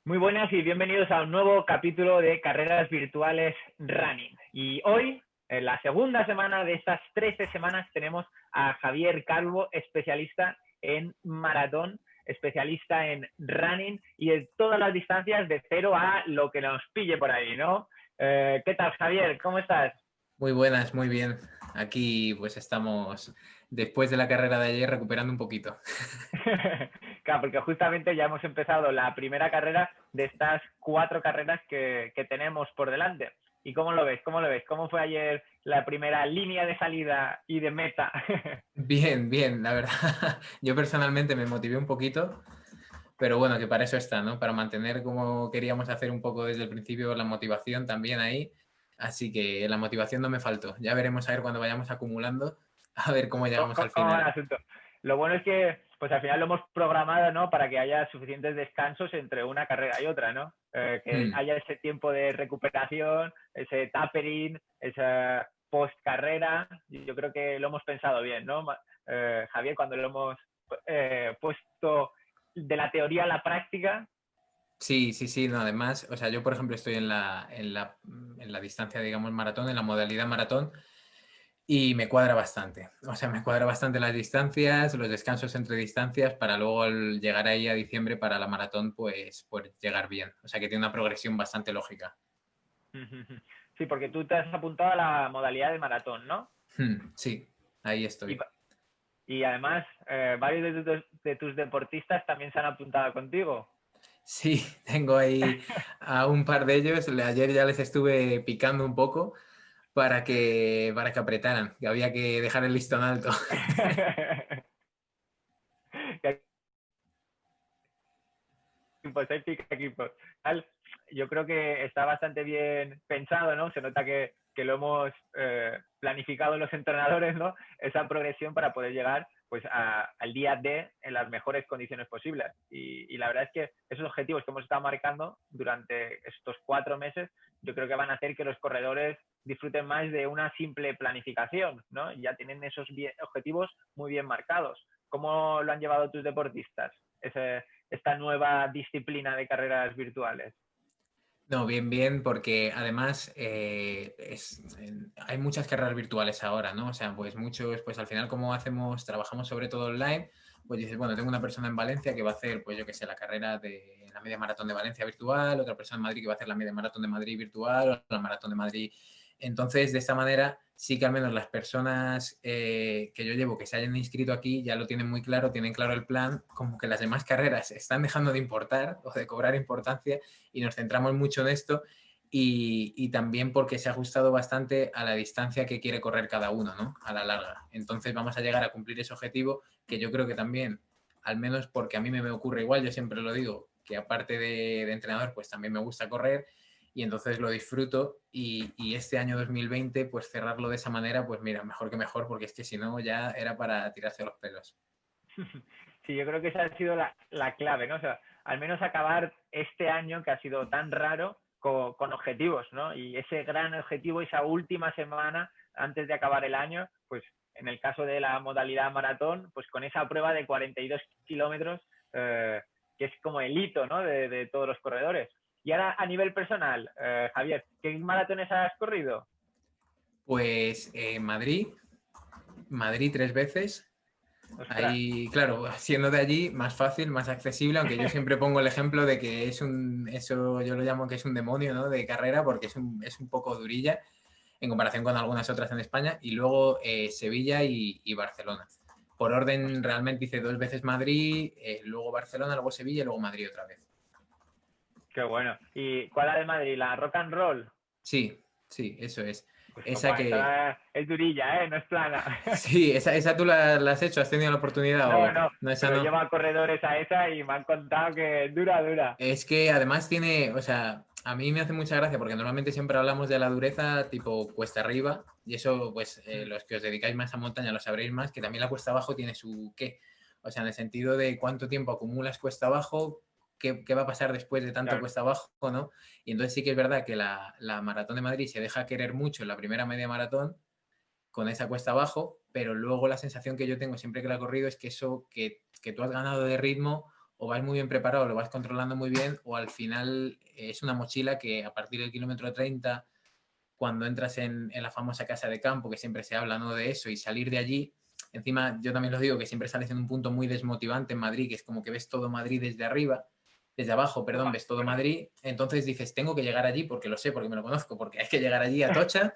Muy buenas y bienvenidos a un nuevo capítulo de Carreras Virtuales Running. Y hoy, en la segunda semana de estas 13 semanas, tenemos a Javier Calvo, especialista en maratón, especialista en running y en todas las distancias de cero a lo que nos pille por ahí, ¿no? ¿Qué tal, Javier? ¿Cómo estás? Muy buenas, muy bien. Aquí pues estamos después de la carrera de ayer recuperando un poquito. Claro, porque justamente ya hemos empezado la primera carrera de estas 4 carreras que tenemos por delante. ¿Y cómo lo ves? ¿Cómo lo ves? ¿Cómo fue ayer la primera línea de salida y de meta? Bien, bien, la verdad. Yo personalmente me motivé un poquito, pero bueno, que para eso está, ¿no? Para mantener como queríamos hacer un poco desde el principio la motivación también ahí. Así que la motivación no me faltó. Ya veremos a ver cuando vayamos acumulando, a ver cómo llegamos al ¿Cómo va el final. asunto? Lo bueno es que pues al final lo hemos programado, ¿no? Para que haya suficientes descansos entre una carrera y otra, ¿no? Que Hmm. haya ese tiempo de recuperación, ese tapering, esa post carrera. Yo creo que lo hemos pensado bien, ¿no? Javier, cuando lo hemos puesto de la teoría a la práctica. Sí, sí, sí, no, además, o sea, yo por ejemplo estoy en la distancia, digamos, maratón, en la modalidad maratón. Y me cuadra bastante. O sea, me cuadra bastante las distancias, los descansos entre distancias para luego al llegar ahí a diciembre para la maratón, pues poder llegar bien. O sea, que tiene una progresión bastante lógica. Sí, porque tú te has apuntado a la modalidad de maratón, ¿no? Sí, ahí Y, estoy. y además, varios de tus deportistas también se han apuntado contigo. Sí, tengo ahí a un par de ellos. Ayer ya les estuve picando un poco para que apretaran, que había que dejar el listón alto. Equipos, hay pica equipos. Yo creo que está bastante bien pensado, ¿no? Se nota que lo hemos planificado los entrenadores, ¿no? Esa progresión para poder llegar pues al día D en las mejores condiciones posibles. Y la verdad es que esos objetivos que hemos estado marcando durante estos 4 meses, yo creo que van a hacer que los corredores disfruten más de una simple planificación, ¿no? Ya tienen esos objetivos muy bien marcados. ¿Cómo lo han llevado tus deportistas? Esta nueva disciplina de carreras virtuales. No, bien, bien, porque además hay muchas carreras virtuales ahora, ¿no? O sea, pues muchos, pues al final como hacemos, trabajamos sobre todo online, pues dices, bueno, tengo una persona en Valencia que va a hacer, pues yo qué sé, la carrera de la media maratón de Valencia virtual, otra persona en Madrid que va a hacer la media maratón de Madrid virtual, o la maratón de Madrid. Entonces, de esta manera, sí que al menos las personas que yo llevo que se hayan inscrito aquí ya lo tienen muy claro, tienen claro el plan, como que las demás carreras están dejando de importar o de cobrar importancia y nos centramos mucho en esto y también porque se ha ajustado bastante a la distancia que quiere correr cada uno, ¿no? A la larga. Entonces vamos a llegar a cumplir ese objetivo que yo creo que también, al menos porque a mí me ocurre igual, yo siempre lo digo, que aparte de entrenador, pues también me gusta correr y entonces lo disfruto y este año 2020, pues cerrarlo de esa manera, pues mira, mejor que mejor, porque es que si no ya era para tirarse los pelos. Sí, yo creo que esa ha sido la clave, ¿no? O sea, al menos acabar este año que ha sido tan raro con objetivos, ¿no? Y ese gran objetivo, esa última semana antes de acabar el año, pues en el caso de la modalidad maratón, pues con esa prueba de 42 kilómetros, que es como el hito, ¿no? De todos los corredores. Y ahora a nivel personal, Javier, ¿qué maratones has corrido? Pues Madrid 3 veces. Ostras. Ahí, claro, siendo de allí, más fácil, más accesible, aunque yo siempre pongo el ejemplo de que eso yo lo llamo que es un demonio, ¿no? De carrera, porque es un poco durilla en comparación con algunas otras en España. Y luego Sevilla y Barcelona. Por orden, Ostras, realmente hice 2 veces Madrid, luego Barcelona, luego Sevilla y luego Madrid otra vez. qué bueno. ¿Y cuál era de Madrid? ¿La Rock and Roll? Sí, sí, eso es. Pues Esa papá, que, esta es durilla, ¿eh? No es plana. sí, esa tú la has hecho, has tenido la oportunidad No, o no, no, esa pero no. llevo a corredores a esa y me han contado que es dura, dura. Es que además tiene, o sea, a mí me hace mucha gracia porque normalmente siempre hablamos de la dureza tipo cuesta arriba y eso, pues los que os dedicáis más a montaña lo sabréis más, que también la cuesta abajo tiene su qué. O sea, en el sentido de cuánto tiempo acumulas cuesta abajo, qué va a pasar después de tanto Claro. cuesta abajo, ¿no? Y entonces sí que es verdad que la maratón de Madrid se deja querer mucho en la primera media maratón con esa cuesta abajo, pero luego la sensación que yo tengo siempre que la he corrido es que eso que tú has ganado de ritmo o vas muy bien preparado, lo vas controlando muy bien, o al final es una mochila que a partir del kilómetro 30, cuando entras en la famosa casa de campo, que siempre se habla, ¿no?, de eso, y salir de allí, encima yo también los digo que siempre sales en un punto muy desmotivante en Madrid, que es como que ves todo Madrid desde arriba, desde abajo, perdón, ves todo Madrid, entonces dices, tengo que llegar allí porque lo sé, porque me lo conozco, porque hay que llegar allí a Tocha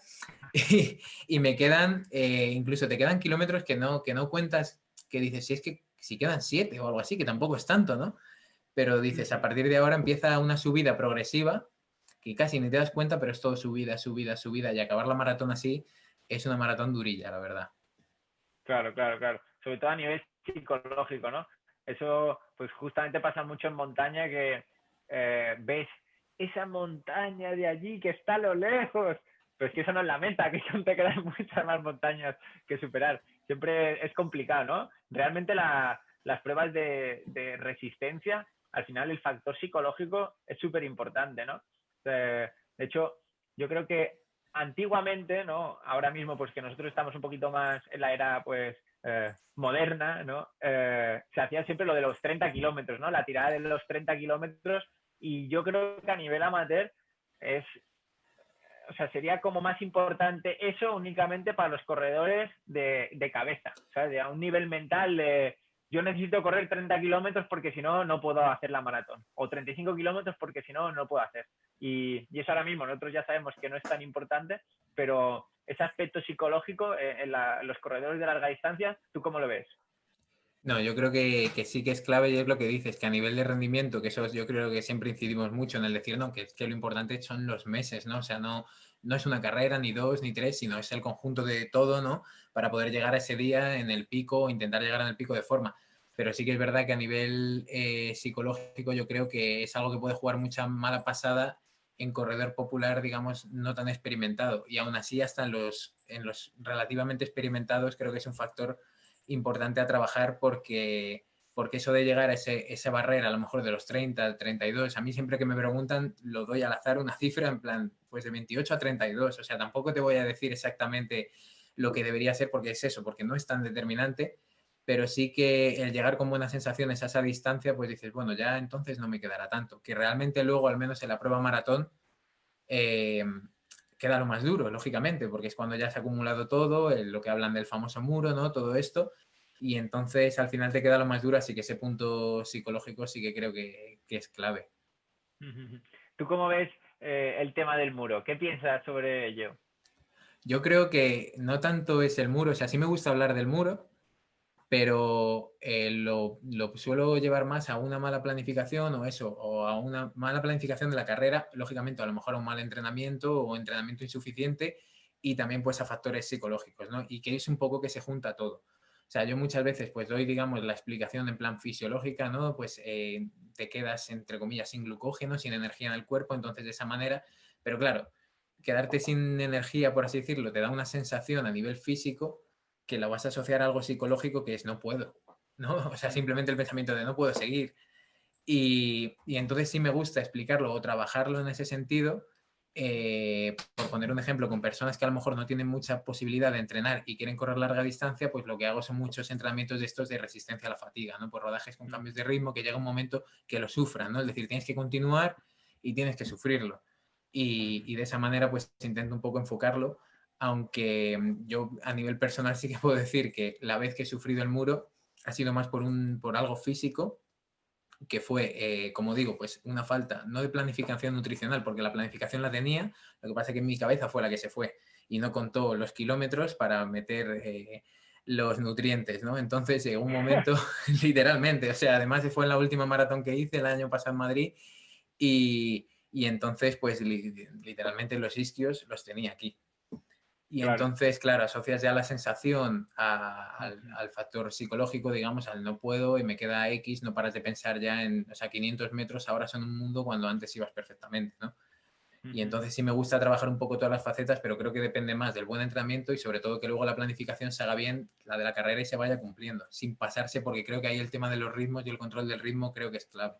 y me quedan, incluso te quedan kilómetros que no cuentas, que dices, si es que si quedan 7 o algo así, que tampoco es tanto, ¿no? Pero dices, a partir de ahora empieza una subida progresiva que casi ni te das cuenta, pero es todo subida, subida, subida, y acabar la maratón así es una maratón durilla, la verdad. Claro, claro, claro. Sobre todo a nivel psicológico, ¿no? Eso, pues justamente pasa mucho en montaña que ves esa montaña de allí que está a lo lejos. Pero es que eso no es la meta, que aún te quedan muchas más montañas que superar. Siempre es complicado, ¿no? Realmente las pruebas de resistencia, al final el factor psicológico es súper importante, ¿no? De hecho, yo creo que antiguamente, ¿no? Ahora mismo, pues que nosotros estamos un poquito más en la era, pues, moderna, ¿no? Se hacía siempre lo de los 30 kilómetros, ¿no? La tirada de los 30 kilómetros, y yo creo que a nivel amateur es, o sea, sería como más importante eso únicamente para los corredores de cabeza, ¿sabes? A un nivel mental de yo necesito correr 30 kilómetros porque si no, no puedo hacer la maratón. O 35 kilómetros porque si no, no puedo hacer. Y eso ahora mismo nosotros ya sabemos que no es tan importante, pero ese aspecto psicológico en los corredores de larga distancia, ¿tú cómo lo ves? No, yo creo que sí que es clave y es lo que dices, que a nivel de rendimiento, que eso yo creo que siempre incidimos mucho en el decir, no, que lo importante son los meses, ¿no? O sea, no es una carrera, ni dos, ni tres, sino es el conjunto de todo, ¿no? Para poder llegar a ese día en el pico o intentar llegar en el pico de forma. Pero sí que es verdad que a nivel psicológico yo creo que es algo que puede jugar mucha mala pasada en corredor popular, digamos, no tan experimentado. Y aún así, hasta en los relativamente experimentados, creo que es un factor importante a trabajar porque eso de llegar a esa barrera, a lo mejor de los 30, 32, a mí siempre que me preguntan lo doy al azar una cifra en plan, pues de 28 a 32, o sea, tampoco te voy a decir exactamente lo que debería ser porque es eso, porque no es tan determinante, pero sí que el llegar con buenas sensaciones a esa distancia, pues dices, bueno, ya entonces no me quedará tanto, que realmente luego, al menos en la prueba maratón, eh, queda lo más duro, lógicamente, porque es cuando ya se ha acumulado todo, lo que hablan del famoso muro, ¿no? Todo esto, y entonces al final te queda lo más duro, así que ese punto psicológico sí que creo que es clave. ¿Tú cómo ves el tema del muro? ¿Qué piensas sobre ello? Yo creo que no tanto es el muro, o sea, sí me gusta hablar del muro, pero lo suelo llevar más a una mala planificación o eso, o a una mala planificación de la carrera, lógicamente a lo mejor a un mal entrenamiento o entrenamiento insuficiente y también pues a factores psicológicos, ¿no? Y que es un poco que se junta todo. O sea, yo muchas veces pues doy, digamos, la explicación en plan fisiológica, ¿no? Pues te quedas, entre comillas, sin glucógeno, sin energía en el cuerpo, entonces de esa manera, pero claro, quedarte sin energía, por así decirlo, te da una sensación a nivel físico que la vas a asociar a algo psicológico que es no puedo, ¿no? O sea, simplemente el pensamiento de no puedo seguir. Y entonces sí me gusta explicarlo o trabajarlo en ese sentido. Por poner un ejemplo, con personas que a lo mejor no tienen mucha posibilidad de entrenar y quieren correr larga distancia, pues lo que hago son muchos entrenamientos de estos de resistencia a la fatiga, ¿no? Por rodajes con cambios de ritmo que llega un momento que lo sufran, ¿no? Es decir, tienes que continuar y tienes que sufrirlo. Y de esa manera, pues intento un poco enfocarlo, aunque yo a nivel personal sí que puedo decir que la vez que he sufrido el muro ha sido más por algo físico, que fue, como digo, pues una falta, no de planificación nutricional, porque la planificación la tenía, lo que pasa es que en mi cabeza fue la que se fue y no contó los kilómetros para meter los nutrientes, ¿no? Entonces llegó un momento, literalmente, o sea, además fue en la última maratón que hice el año pasado en Madrid y entonces, pues literalmente los isquios los tenía aquí. Y Claro. entonces, claro, asocias ya la sensación al factor psicológico, digamos, al no puedo y me queda X, no paras de pensar ya en, o sea, 500 metros ahora son un mundo cuando antes ibas perfectamente, ¿no? Y entonces sí me gusta trabajar un poco todas las facetas, pero creo que depende más del buen entrenamiento y sobre todo que luego la planificación se haga bien, la de la carrera y se vaya cumpliendo, sin pasarse, porque creo que ahí el tema de los ritmos y el control del ritmo creo que es clave.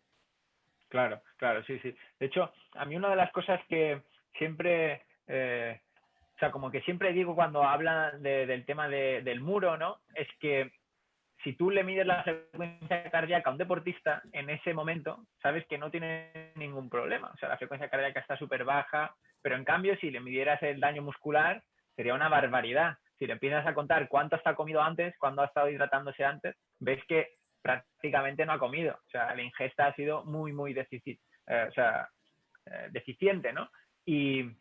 Claro, claro, sí, sí. De hecho, a mí una de las cosas que siempre, o sea, como que siempre digo cuando hablan del tema del muro, ¿no? Es que si tú le mides la frecuencia cardíaca a un deportista, en ese momento sabes que no tiene ningún problema. O sea, la frecuencia cardíaca está súper baja, pero en cambio, si le midieras el daño muscular, sería una barbaridad. Si le empiezas a contar cuánto ha comido antes, cuándo ha estado hidratándose antes, ves que prácticamente no ha comido. O sea, la ingesta ha sido muy, muy deficiente, ¿no? Y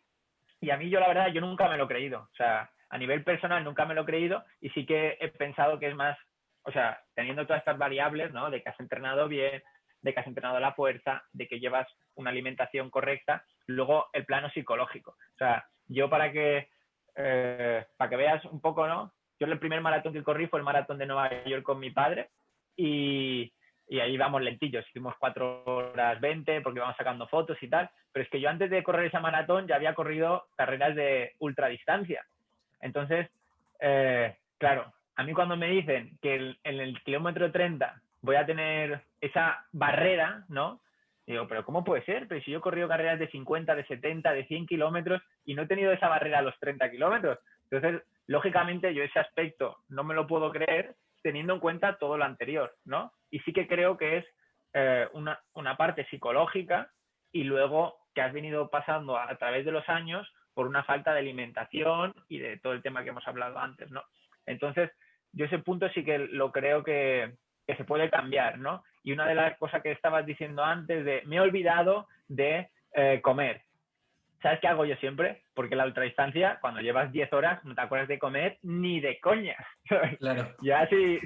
a mí yo la verdad, yo nunca me lo he creído. O sea, a nivel personal nunca me lo he creído y sí que he pensado que es más, o sea, teniendo todas estas variables, ¿no? De que has entrenado bien, de que has entrenado la fuerza, de que llevas una alimentación correcta, luego el plano psicológico. O sea, yo para que veas un poco, ¿no? Yo el primer maratón que corrí fue el maratón de Nueva York con mi padre y ahí vamos lentillos, hicimos 4:20 porque íbamos sacando fotos y tal, pero es que yo antes de correr esa maratón ya había corrido carreras de ultradistancia. Entonces, claro, a mí cuando me dicen que en el kilómetro 30 voy a tener esa barrera, ¿no? Digo, pero ¿cómo puede ser? Pero si yo he corrido carreras de 50, de 70, de 100 kilómetros y no he tenido esa barrera a los 30 kilómetros. Entonces, lógicamente, yo ese aspecto no me lo puedo creer teniendo en cuenta todo lo anterior, ¿no? Y sí que creo que es una parte psicológica y luego que has venido pasando a través de los años por una falta de alimentación y de todo el tema que hemos hablado antes, ¿no? Entonces, yo ese punto sí que lo creo que se puede cambiar, ¿no? Y una de las cosas que estabas diciendo antes de me he olvidado de comer. ¿Sabes qué hago yo siempre? Porque la ultradistancia, cuando llevas 10 horas, no te acuerdas de comer ni de coña. Claro. Ya si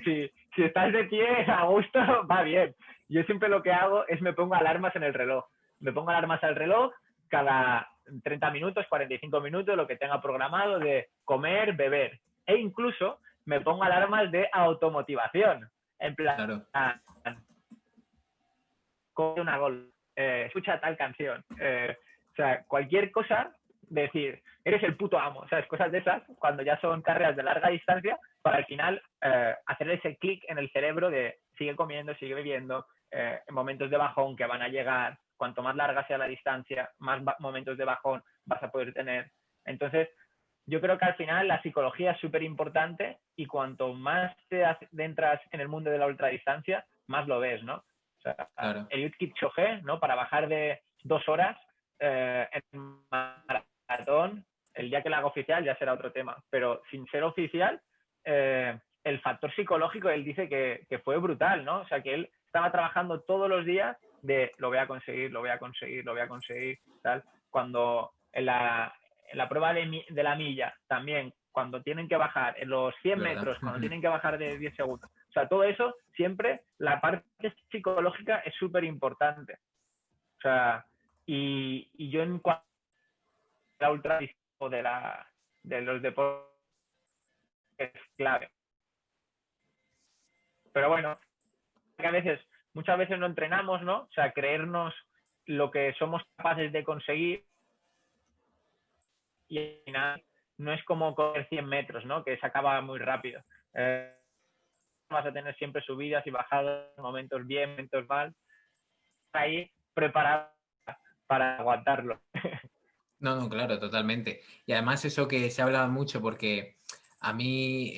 estás de pie a gusto, va bien. Yo siempre lo que hago es me pongo alarmas en el reloj. Me pongo alarmas al reloj cada 30 minutos, 45 minutos, lo que tenga programado de comer, beber. E incluso me pongo alarmas de automotivación. En plan, Claro. coge una gol, escucha tal canción. O sea, cualquier cosa, decir, eres el puto amo, ¿sabes? Cosas de esas, cuando ya son carreras de larga distancia, para al final hacer ese clic en el cerebro de sigue comiendo, sigue bebiendo, en momentos de bajón que van a llegar, cuanto más larga sea la distancia, más momentos de bajón vas a poder tener. Entonces, yo creo que al final la psicología es súper importante y cuanto más te adentras en el mundo de la ultradistancia, más lo ves, ¿no? O sea, Claro. Eliud Kipchoge, ¿no? Para bajar de 2 horas en maratón, el día que la haga oficial ya será otro tema, pero sin ser oficial, el factor psicológico, él dice que fue brutal, ¿no? O sea, que él estaba trabajando todos los días de lo voy a conseguir, lo voy a conseguir, lo voy a conseguir, tal. Cuando en la prueba de la milla también, cuando tienen que bajar en los 100 ¿Verdad? metros, cuando tienen que bajar de 10 segundos. O sea, todo eso, siempre la parte psicológica es súper importante. O sea, y yo en cuanto a la ultra de los deportes es clave. Pero bueno, que muchas veces no entrenamos, ¿no? O sea, creernos lo que somos capaces de conseguir y al final no es como correr 100 metros, ¿no? Que se acaba muy rápido. Vas a tener siempre subidas y bajadas, momentos bien, momentos mal. Ahí preparado para aguantarlo. No, no, claro, totalmente. Y además eso que se habla mucho porque a mí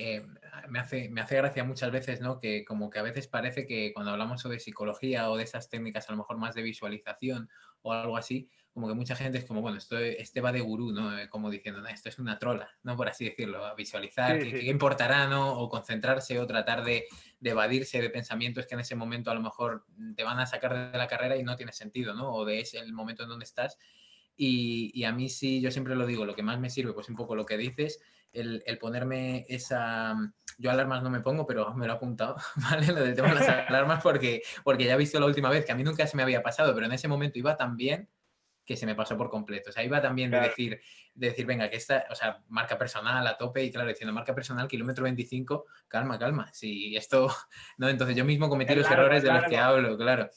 me hace gracia muchas veces, ¿no? Que como que a veces parece que cuando hablamos o de psicología o de esas técnicas a lo mejor más de visualización o algo así, como que mucha gente es como, bueno, este va de gurú, ¿no? Como diciendo, no, esto es una trola, ¿no? Por así decirlo, a visualizar, Sí, ¿qué sí. importará, ¿no? O concentrarse o tratar de evadirse de pensamientos que en ese momento a lo mejor te van a sacar de la carrera y no tiene sentido, ¿no? O de ese el momento en donde estás. Y a mí sí, yo siempre lo digo, lo que más me sirve, pues un poco lo que dices, el ponerme esa... Yo alarmas no me pongo, pero me lo he apuntado, ¿vale? Lo del tema de las alarmas, porque ya he visto la última vez que a mí nunca se me había pasado, pero en ese momento iba tan bien que se me pasó por completo. O sea, iba también Claro. de decir, venga, que esta, o sea, marca personal a tope y claro, diciendo marca personal, kilómetro 25, calma. Si esto, ¿no? Entonces yo mismo cometí los errores de los que hablo, claro.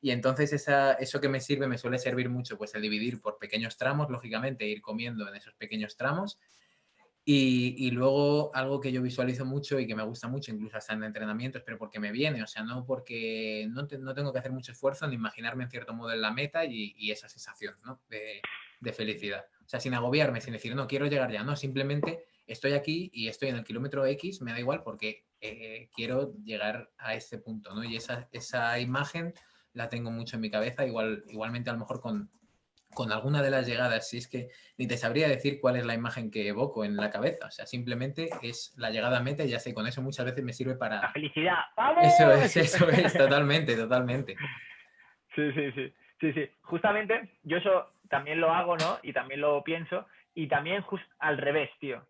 Y entonces eso que me sirve, me suele servir mucho, pues el dividir por pequeños tramos, lógicamente, ir comiendo en esos pequeños tramos. Y luego algo que yo visualizo mucho y que me gusta mucho, incluso hasta en entrenamientos, pero porque me viene, o sea, no porque no tengo que hacer mucho esfuerzo ni imaginarme en cierto modo en la meta y esa sensación, ¿no? de felicidad. O sea, sin agobiarme, sin decir, no, quiero llegar ya, no, simplemente estoy aquí y estoy en el kilómetro X, me da igual porque quiero llegar a este punto, ¿no? Y esa imagen la tengo mucho en mi cabeza, igualmente a lo mejor con alguna de las llegadas, si es que ni te sabría decir cuál es la imagen que evoco en la cabeza, o sea, simplemente es la llegada a meta y ya sé, con eso muchas veces me sirve La para... felicidad. ¡Vamos! Eso es, totalmente, totalmente. Sí, sí, sí. Sí, sí. Justamente yo eso también lo hago, ¿no? Y también lo pienso. Y también al revés, tío.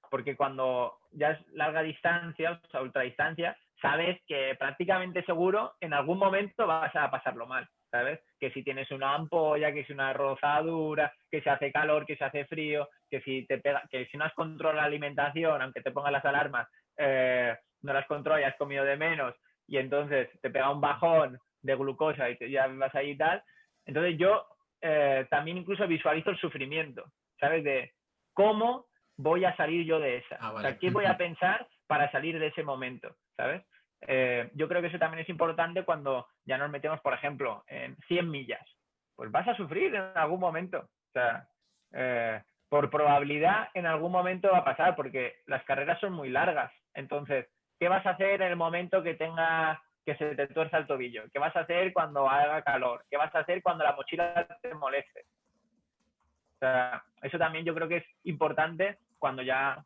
Porque cuando ya es larga distancia, o sea, ultradistancia, sabes que prácticamente seguro en algún momento vas a pasarlo mal, ¿sabes? Que si tienes una ampolla, que si una rozadura, que si hace calor, que si hace frío, que si te pega, que si no has controlado la alimentación, aunque te pongan las alarmas, no las controlas y has comido de menos, y entonces te pega un bajón de glucosa y ya vas ahí y tal. Entonces yo también incluso visualizo el sufrimiento, ¿sabes? De cómo voy a salir yo de esa. Ah, O sea, vale. ¿qué voy a pensar para salir de ese momento? ¿Sabes? Yo creo que eso también es importante cuando ya nos metemos, por ejemplo, en 100 millas. Pues vas a sufrir en algún momento. O sea, por probabilidad en algún momento va a pasar porque las carreras son muy largas. Entonces, ¿qué vas a hacer en el momento que se te tuerza el tobillo? ¿Qué vas a hacer cuando haga calor? ¿Qué vas a hacer cuando la mochila te moleste? O sea, eso también yo creo que es importante cuando ya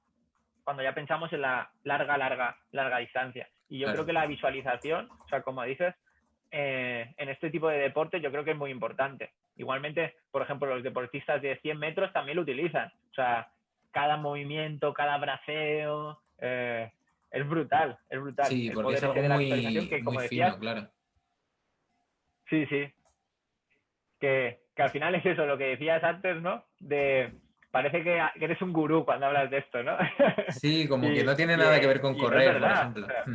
pensamos en la larga distancia. Y yo creo Claro. que la visualización, o sea, como dices, en este tipo de deporte yo creo que es muy importante. Igualmente, por ejemplo, los deportistas de 100 metros también lo utilizan. O sea, cada movimiento, cada braceo, es brutal, es brutal. Sí, El porque es poder ese algo de la visualización muy, que, muy como decías, fino, claro. sí, sí, que al final es eso, lo que decías antes, ¿no? Parece que eres un gurú cuando hablas de esto, ¿no? Sí, como que y, no tiene y, nada que ver con y no es correr, por verdad. O ejemplo. sea,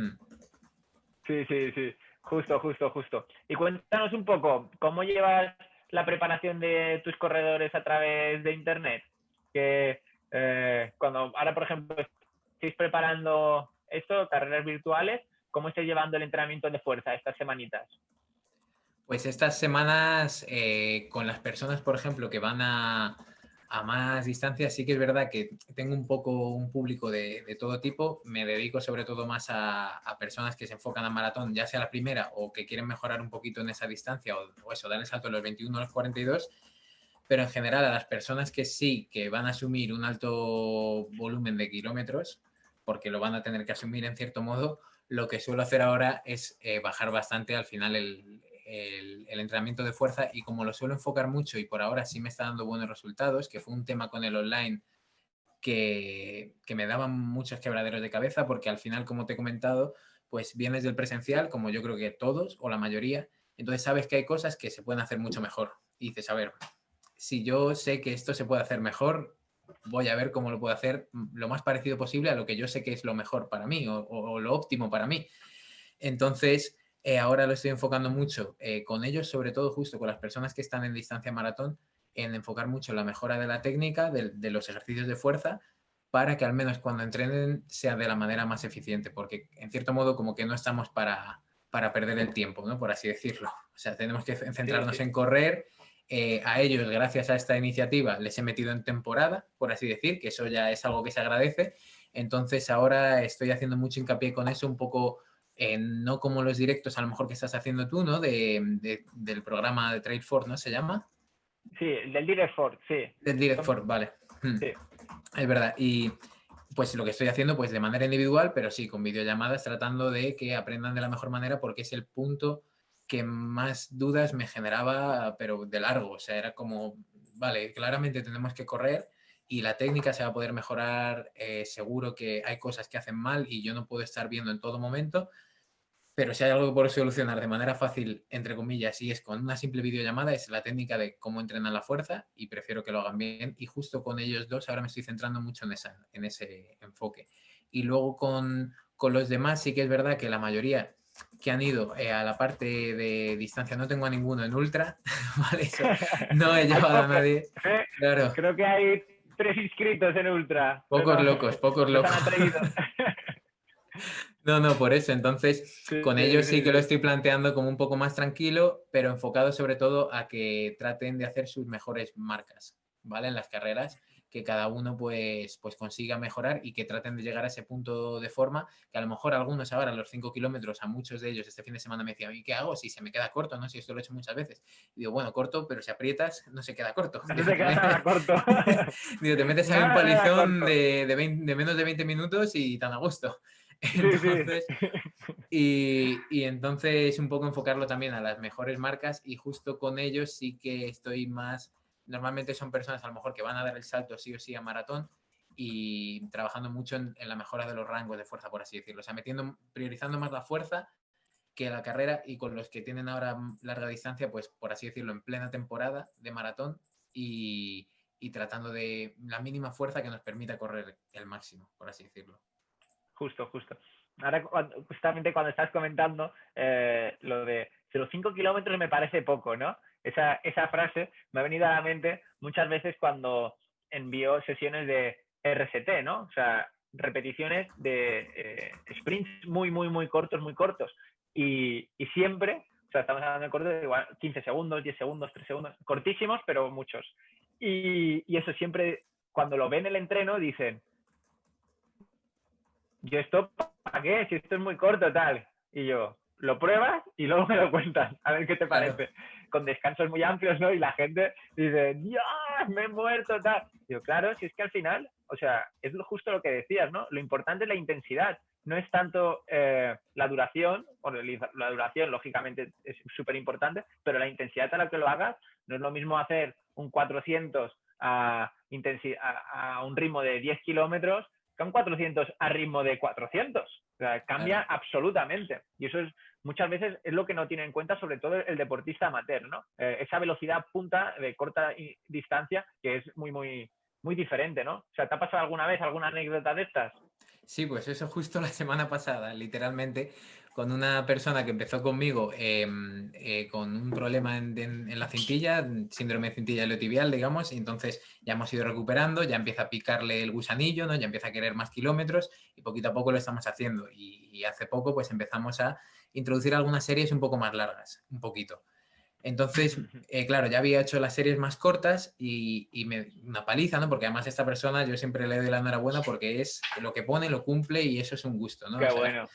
sí, sí, sí, justo, justo, justo. Y cuéntanos un poco, ¿cómo llevas la preparación de tus corredores a través de Internet? Que cuando ahora, por ejemplo, estáis preparando esto, carreras virtuales, ¿cómo estáis llevando el entrenamiento de fuerza estas semanitas? Pues estas semanas, con las personas, por ejemplo, que van a más distancia, sí que es verdad que tengo un poco un público de todo tipo. Me dedico sobre todo más a personas que se enfocan a maratón, ya sea la primera o que quieren mejorar un poquito en esa distancia o eso, dar el salto de los 21 a los 42. Pero en general a las personas que sí, que van a asumir un alto volumen de kilómetros, porque lo van a tener que asumir en cierto modo, lo que suelo hacer ahora es bajar bastante al final el entrenamiento de fuerza, y como lo suelo enfocar mucho y por ahora sí me está dando buenos resultados, que fue un tema con el online que me daban muchos quebraderos de cabeza, porque al final, como te he comentado, pues vienes del presencial, como yo creo que todos o la mayoría, entonces sabes que hay cosas que se pueden hacer mucho mejor. Y dices, a ver, si yo sé que esto se puede hacer mejor, voy a ver cómo lo puedo hacer lo más parecido posible a lo que yo sé que es lo mejor para mí o lo óptimo para mí. Entonces, ahora lo estoy enfocando mucho con ellos, sobre todo justo con las personas que están en distancia maratón, en enfocar mucho la mejora de la técnica, de los ejercicios de fuerza, para que al menos cuando entrenen sea de la manera más eficiente, porque en cierto modo como que no estamos para perder el tiempo, ¿no? Por así decirlo. O sea, tenemos que Sí, centrarnos sí. en correr. A ellos, gracias a esta iniciativa, les he metido en temporada, por así decir, que eso ya es algo que se agradece. Entonces ahora estoy haciendo mucho hincapié con eso, un poco no como los directos a lo mejor que estás haciendo tú, ¿no? Del programa de Trade Force, ¿no? ¿Se llama? Sí, del Direct Force, sí. Del Direct Force, vale. Sí, Es verdad. Y pues lo que estoy haciendo pues de manera individual, pero sí con videollamadas, tratando de que aprendan de la mejor manera, porque es el punto que más dudas me generaba, pero de largo. O sea, era como, vale, claramente tenemos que correr y la técnica se va a poder mejorar, seguro que hay cosas que hacen mal y yo no puedo estar viendo en todo momento, pero si hay algo que puedo solucionar de manera fácil, entre comillas, y es con una simple videollamada, es la técnica de cómo entrenan la fuerza, y prefiero que lo hagan bien. Y justo con ellos dos ahora me estoy centrando mucho en ese enfoque. Y luego con los demás sí que es verdad que la mayoría que han ido a la parte de distancia, no tengo a ninguno en ultra, ¿vale? Eso, no he hay llevado a pocos. nadie. Claro, Creo que hay 3 inscritos en Ultra, pero pocos no, locos, pocos no se locos. han atrevido. No, no, por eso. Entonces, Sí, con ellos sí sí, que lo sí. estoy planteando como un poco más tranquilo, pero enfocado sobre todo a que traten de hacer sus mejores marcas, ¿vale? En las carreras, que cada uno pues consiga mejorar y que traten de llegar a ese punto de forma que a lo mejor algunos ahora, los 5 kilómetros, a muchos de ellos este fin de semana me decían, ¿y qué hago si se me queda corto? ¿No? Si esto lo he hecho muchas veces. Y digo, bueno, corto, pero si aprietas no se queda corto. No Digo, se queda nada corto. digo, te metes ahí un Nada palizón corto. de menos de 20 minutos y tan a gusto. Sí, sí. Entonces, y entonces un poco enfocarlo también a las mejores marcas y justo con ellos sí que estoy más, normalmente son personas a lo mejor que van a dar el salto sí o sí a maratón y trabajando mucho en la mejora de los rangos de fuerza, por así decirlo, o sea, priorizando más la fuerza que la carrera y con los que tienen ahora larga distancia, pues por así decirlo, en plena temporada de maratón y tratando de la mínima fuerza que nos permita correr el máximo, por así decirlo. Justo, justo. Ahora, justamente cuando estás comentando lo de si los 5 kilómetros me parece poco, ¿no? Esa frase me ha venido a la mente muchas veces cuando envío sesiones de RCT, ¿no? O sea, repeticiones de sprints muy, muy, muy cortos, muy cortos. Y siempre, o sea, estamos hablando de cortos de igual 15 segundos, 10 segundos, 3 segundos, cortísimos, pero muchos. Y eso siempre, cuando lo ven el entreno, dicen, yo esto, ¿para qué? Si esto es muy corto, tal. Y yo, lo pruebas y luego me lo cuentas, a ver qué te Claro. parece. Con descansos muy amplios, ¿no? Y la gente dice, Dios, me he muerto, tal. Y yo, claro, si es que al final, o sea, es justo lo que decías, ¿no? Lo importante es la intensidad. No es tanto la duración, bueno, la duración lógicamente es súper importante, pero la intensidad a la que lo hagas no es lo mismo hacer un 400 a un ritmo de 10 kilómetros son 400 a ritmo de 400. O sea, cambia Claro. absolutamente. Y eso es muchas veces es lo que no tiene en cuenta, sobre todo el deportista amateur, ¿no? Esa velocidad punta de corta distancia que es muy, muy, muy diferente, ¿no? O sea, ¿te ha pasado alguna vez alguna anécdota de estas? Sí, pues eso justo la semana pasada, literalmente, con una persona que empezó conmigo con un problema en la cintilla, síndrome de cintilla iliotibial, digamos, y entonces ya hemos ido recuperando, ya empieza a picarle el gusanillo, ¿no? Ya empieza a querer más kilómetros y poquito a poco lo estamos haciendo. Y hace poco pues empezamos a introducir algunas series un poco más largas, un poquito. Entonces, claro, ya había hecho las series más cortas y una paliza, ¿no? Porque además esta persona yo siempre le doy la enhorabuena porque es lo que pone, lo cumple y eso es un gusto, ¿no? Qué O sea, bueno.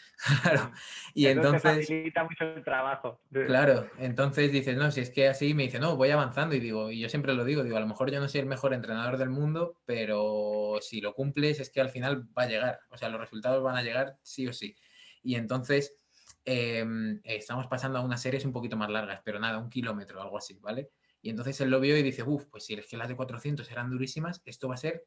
claro. Y Eso te entonces, facilita mucho el trabajo. claro, entonces dices, no, si es que así me dice, no, voy avanzando y digo, y yo siempre lo digo, a lo mejor yo no soy el mejor entrenador del mundo, pero si lo cumples es que al final va a llegar, o sea, los resultados van a llegar sí o sí. Y entonces estamos pasando a unas series un poquito más largas, pero nada, 1 kilómetro o algo así, ¿vale? Y entonces él lo vio y dice, uff, pues si es que las de 400 eran durísimas, esto va a ser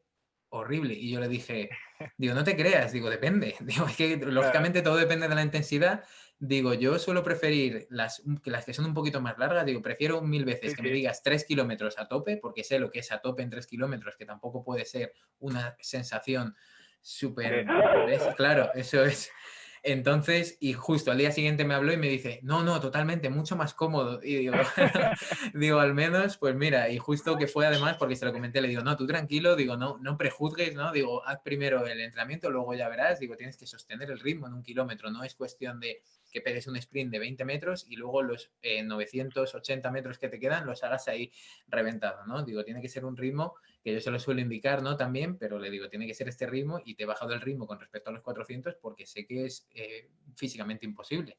horrible. Y yo le dije, digo, no te creas, digo, depende. Digo, es que Claro, lógicamente todo depende de la intensidad. Digo, yo suelo preferir las que son un poquito más largas, digo, prefiero 1000 veces sí, que me sí. digas 3 kilómetros a tope, porque sé lo que es a tope en 3 kilómetros, que tampoco puede ser una sensación súper... De... Claro, eso es. Entonces, y justo al día siguiente me habló y me dice, no, no, totalmente, mucho más cómodo. Y digo, digo, al menos, pues mira, y justo que fue además, porque se lo comenté, le digo, no, tú tranquilo, digo, no, no prejuzgues, ¿no? Digo, haz primero el entrenamiento, luego ya verás, digo, tienes que sostener el ritmo en 1 kilómetro, no es cuestión de que pegues un sprint de 20 metros y luego los 980 metros que te quedan los hagas ahí reventado, ¿no? Digo, tiene que ser un ritmo que yo se lo suelo indicar, ¿no? También, pero le digo, tiene que ser este ritmo y te he bajado el ritmo con respecto a los 400 porque sé que es físicamente imposible.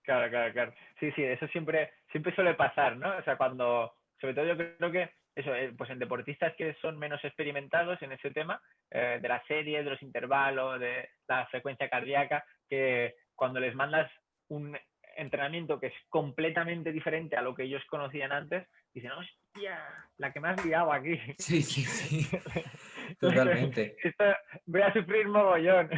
Claro, claro, claro. Sí, sí, eso siempre, siempre suele pasar, ¿no? O sea, cuando, sobre todo yo creo que eso, pues en deportistas que son menos experimentados en ese tema, de las series, de los intervalos, de la frecuencia cardíaca, que cuando les mandas un entrenamiento que es completamente diferente a lo que ellos conocían antes, dicen, hostia, la que me has liado aquí. Sí, sí, sí, totalmente. Esto, voy a sufrir mogollón.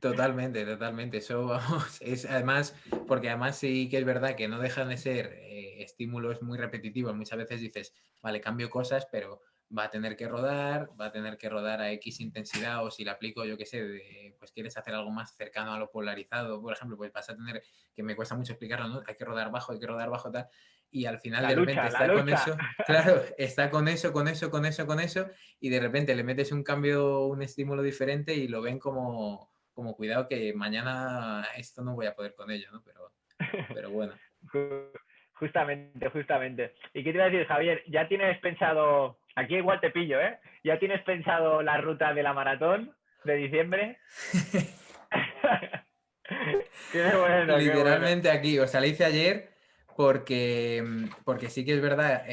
Totalmente, totalmente. Eso, vamos, es además, porque además sí que es verdad que no dejan de ser estímulos muy repetitivos. Muchas veces dices, vale, cambio cosas, pero va a tener que rodar, va a tener que rodar a X intensidad, o si le aplico, yo qué sé, pues quieres hacer algo más cercano a lo polarizado, por ejemplo, pues vas a tener, que me cuesta mucho explicarlo, ¿no? Hay que rodar bajo, tal, y al final La de repente lucha, la está con lucha. eso, claro, está con eso, con eso, y de repente le metes un cambio, un estímulo diferente y lo ven como cuidado que mañana esto no voy a poder con ello, ¿no? Pero bueno. Justamente, justamente. ¿Y qué te iba a decir, Javier? ¿Ya tienes pensado Aquí igual te pillo, ¿eh? ¿Ya tienes pensado la ruta de la maratón de diciembre? Qué bueno, qué bueno. Literalmente aquí, o sea, la hice ayer porque sí que es verdad,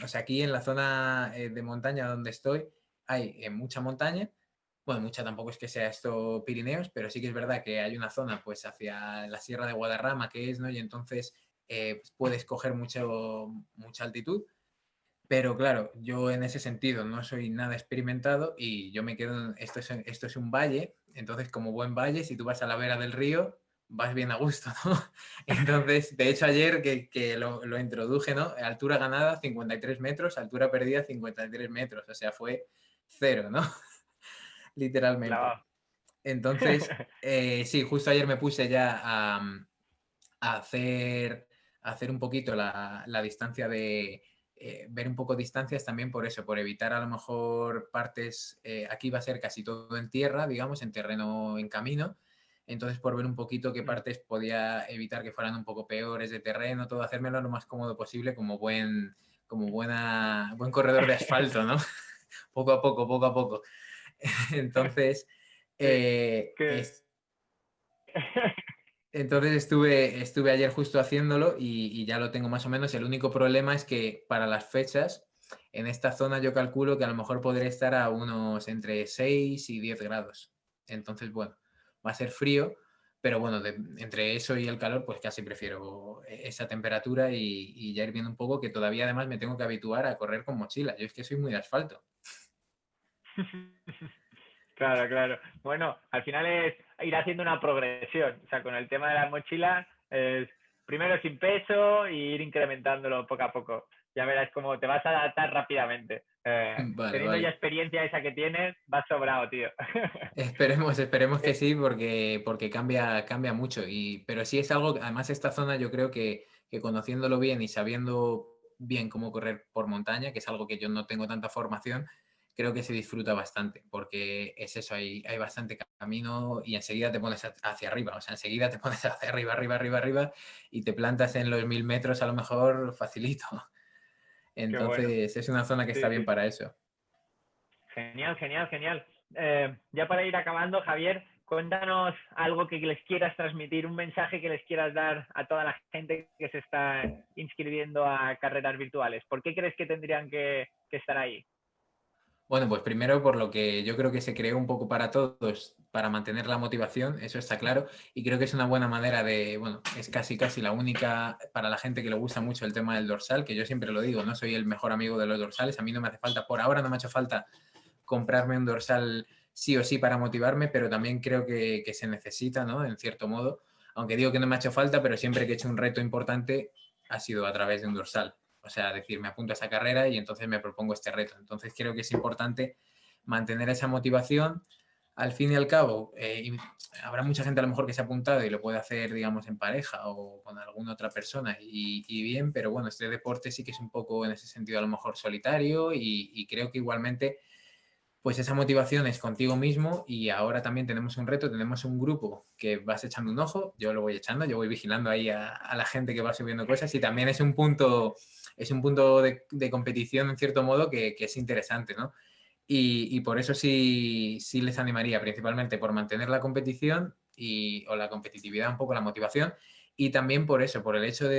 o sea, aquí en la zona de montaña donde estoy hay mucha montaña, bueno, mucha tampoco es que sea esto Pirineos, pero sí que es verdad que hay una zona pues hacia la Sierra de Guadarrama que es, ¿no? Y entonces pues, puedes coger mucha altitud. Pero claro, yo en ese sentido no soy nada experimentado y yo me quedo, esto es un valle, entonces como buen valle, si tú vas a la vera del río, vas bien a gusto, ¿no? Entonces, de hecho ayer que lo introduje, ¿no? Altura ganada 53 metros, altura perdida 53 metros, o sea, fue cero, ¿no? Literalmente. Clavado. Entonces, sí, justo ayer me puse ya a hacer un poquito la distancia de ver un poco distancias también por eso, por evitar a lo mejor partes, aquí va a ser casi todo en tierra, digamos, en terreno en camino, entonces por ver un poquito qué partes podía evitar que fueran un poco peores de terreno, todo hacérmelo lo más cómodo posible buen corredor de asfalto, ¿no? Poco a poco, poco a poco. Entonces, Sí, eh, que... es- entonces estuve ayer justo haciéndolo y ya lo tengo más o menos. El único problema es que para las fechas, en esta zona yo calculo que a lo mejor podré estar a unos entre 6 y 10 grados. Entonces, bueno, va a ser frío, pero bueno, entre eso y el calor, pues casi prefiero esa temperatura y ya ir viendo un poco que todavía además me tengo que habituar a correr con mochila. Yo es que soy muy de asfalto. Claro, claro. Bueno, al final es ir haciendo una progresión. O sea, con el tema de la mochila, es primero sin peso y ir incrementándolo poco a poco. Ya verás cómo te vas a adaptar rápidamente. Vale, Teniendo ya vale. experiencia esa que tienes, vas sobrado, tío. Esperemos que sí, porque cambia mucho. Pero sí es algo, además esta zona yo creo que conociéndolo bien y sabiendo bien cómo correr por montaña, que es algo que yo no tengo tanta formación, creo que se disfruta bastante, porque es eso, hay bastante camino y enseguida te pones hacia arriba, o sea, enseguida te pones hacia arriba, arriba, arriba, arriba y te plantas en los 1000 metros a lo mejor facilito. Qué bueno. Entonces es una zona que está Sí, bien sí. para eso. Genial, genial, genial. Ya para ir acabando, Javier, cuéntanos algo que les quieras transmitir, un mensaje que les quieras dar a toda la gente que se está inscribiendo a carreras virtuales. ¿Por qué crees que tendrían que estar ahí? Bueno, pues primero por lo que yo creo que se creó un poco para todos, para mantener la motivación, eso está claro, y creo que es una buena manera de, bueno, es casi casi la única para la gente que le gusta mucho el tema del dorsal, que yo siempre lo digo, no soy el mejor amigo de los dorsales, a mí no me hace falta, por ahora no me ha hecho falta comprarme un dorsal sí o sí para motivarme, pero también creo que se necesita, ¿no? En cierto modo, aunque digo que no me ha hecho falta, pero siempre que he hecho un reto importante ha sido a través de un dorsal. O sea, decir, me apunto a esa carrera y entonces me propongo este reto. Entonces creo que es importante mantener esa motivación. Al fin y al cabo, habrá mucha gente a lo mejor que se ha apuntado y lo puede hacer, digamos, en pareja o con alguna otra persona y bien, pero bueno, este deporte sí que es un poco en ese sentido a lo mejor solitario y creo que igualmente pues esa motivación es contigo mismo y ahora también tenemos un reto, tenemos un grupo que vas echando un ojo, yo lo voy echando, yo voy vigilando ahí a la gente que va subiendo cosas y también es un punto de competición en cierto modo que es interesante, ¿no? Y por eso sí les animaría, principalmente por mantener la competición o la competitividad, un poco la motivación, y también por eso, por el hecho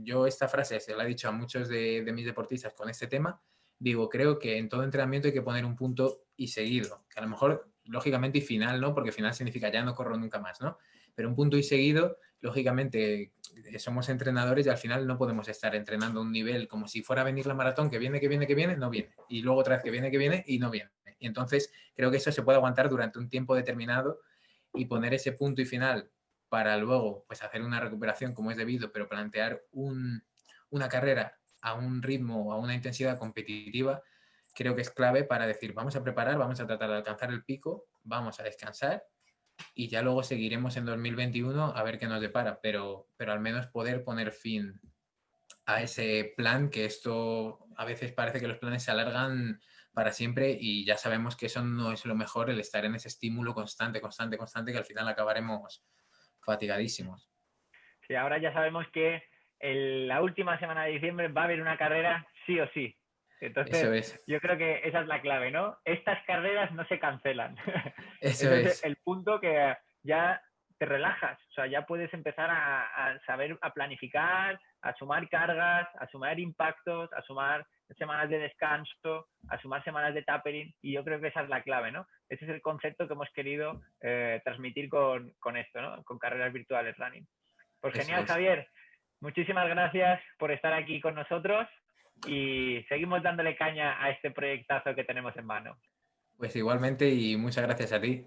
yo esta frase se la he dicho a muchos de mis deportistas con este tema, digo, creo que en todo entrenamiento hay que poner un punto y seguido, que a lo mejor, lógicamente, y final, ¿no? Porque final significa ya no corro nunca más, ¿no? Pero un punto y seguido, lógicamente, somos entrenadores y al final no podemos estar entrenando a un nivel como si fuera a venir la maratón, que viene, que viene, que viene, no viene. Y luego otra vez que viene y no viene. Y entonces creo que eso se puede aguantar durante un tiempo determinado y poner ese punto y final para luego pues hacer una recuperación como es debido, pero plantear una carrera a un ritmo o a una intensidad competitiva, creo que es clave para decir, vamos a preparar, vamos a tratar de alcanzar el pico, vamos a descansar y ya luego seguiremos en 2021 a ver qué nos depara, pero al menos poder poner fin a ese plan, que esto a veces parece que los planes se alargan para siempre y ya sabemos que eso no es lo mejor, el estar en ese estímulo constante, constante, constante, que al final acabaremos fatigadísimos. Sí, ahora ya sabemos que en la última semana de diciembre va a haber una carrera sí o sí. Entonces, Eso es, yo creo que esa es la clave, ¿no? Estas carreras no se cancelan. eso Ese es es, el punto que ya te relajas, o sea, ya puedes empezar a saber, a planificar, a sumar cargas, a sumar impactos, a sumar semanas de descanso, a sumar semanas de tapering, y yo creo que esa es la clave, ¿no? Ese es el concepto que hemos querido transmitir con esto, ¿no? Con carreras virtuales running. Pues eso genial, es. Javier. Muchísimas gracias por estar aquí con nosotros y seguimos dándole caña a este proyectazo que tenemos en mano. Pues igualmente y muchas gracias a ti.